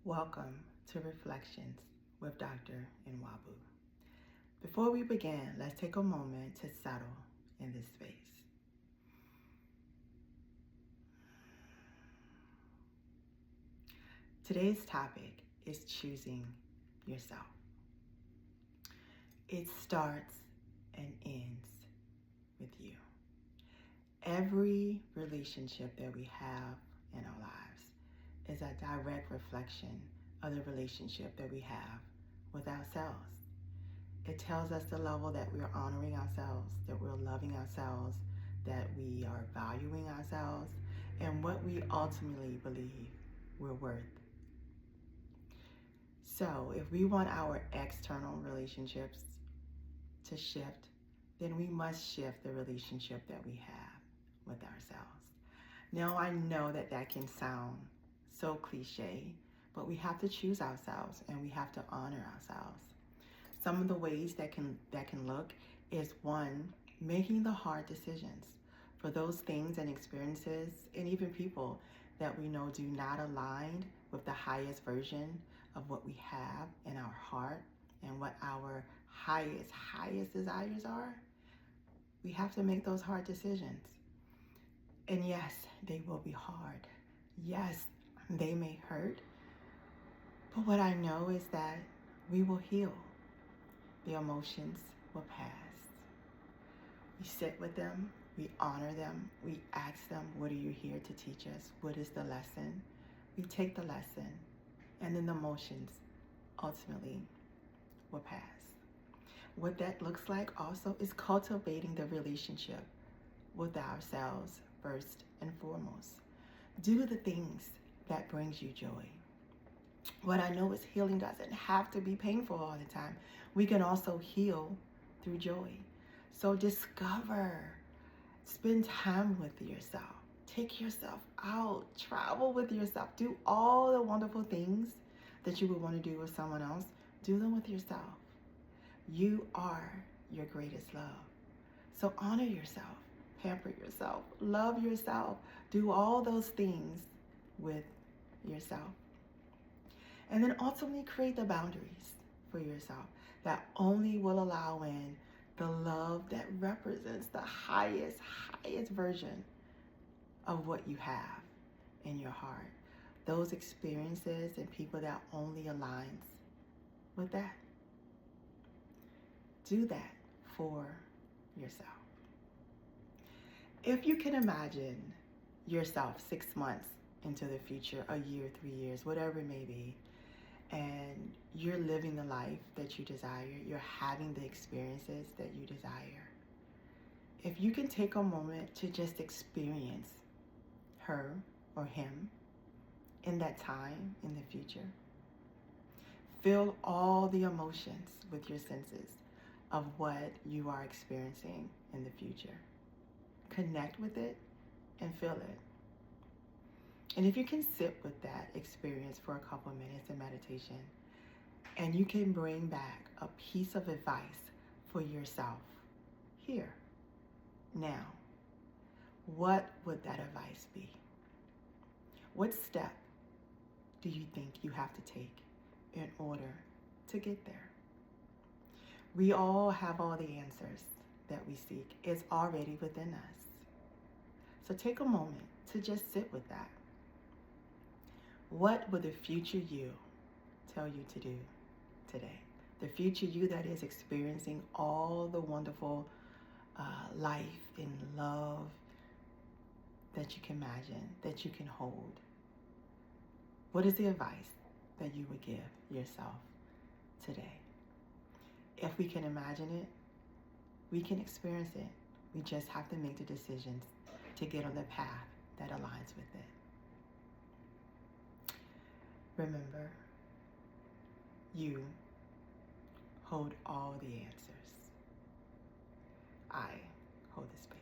Welcome to Reflections with Dr. Nwabu. Before we begin, let's take a moment to settle in this space. Today's topic is choosing yourself. It starts and ends with you. Every relationship that we have in our lives is a direct reflection of the relationship that we have with ourselves. It tells us the level that we're honoring ourselves, that we're loving ourselves, that we are valuing ourselves, and what we ultimately believe we're worth. So if we want our external relationships to shift, then we must shift the relationship that we have with ourselves. Now, I know that that can sound so cliche, but we have to choose ourselves and we have to honor ourselves. Some of the ways that can look is, one, making the hard decisions for those things and experiences and even people that we know do not align with the highest version of what we have in our heart and what our highest desires are. We have to make those hard decisions. And yes, they will be hard. Yes, they may hurt. But what I know is that we will heal. The emotions will pass. We sit with them, we honor them, we ask them, what are you here to teach us? What is the lesson? We take the lesson, and then the emotions ultimately will pass. What that looks like also is cultivating the relationship with ourselves first and foremost. Do the things that brings you joy. What I know is healing doesn't have to be painful all the time. We can also heal through joy. So discover, spend time with yourself, take yourself out, travel with yourself, do all the wonderful things that you would want to do with someone else. Do them with yourself. You are your greatest love. So honor yourself, pamper yourself, love yourself, do all those things with yourself. And then ultimately create the boundaries for yourself that only will allow in the love that represents the highest version of what you have in your heart. Those experiences and people that only aligns with that. Do that for yourself. If you can imagine yourself 6 months into the future, a year, 3 years, whatever it may be, and you're living the life that you desire, you're having the experiences that you desire. If you can take a moment to just experience her or him in that time in the future, feel all the emotions with your senses of what you are experiencing in the future. Connect with it and feel it. And if you can sit with that experience for a couple of minutes in meditation, and you can bring back a piece of advice for yourself here, now, what would that advice be? What step do you think you have to take in order to get there? We all have all the answers that we seek. It's already within us. So take a moment to just sit with that. What would the future you tell you to do today? The future you that is experiencing all the wonderful life and love that you can imagine, that you can hold. What is the advice that you would give yourself today? If we can imagine it, we can experience it. We just have to make the decisions to get on the path that aligns with it. Remember, you hold all the answers. I hold the space.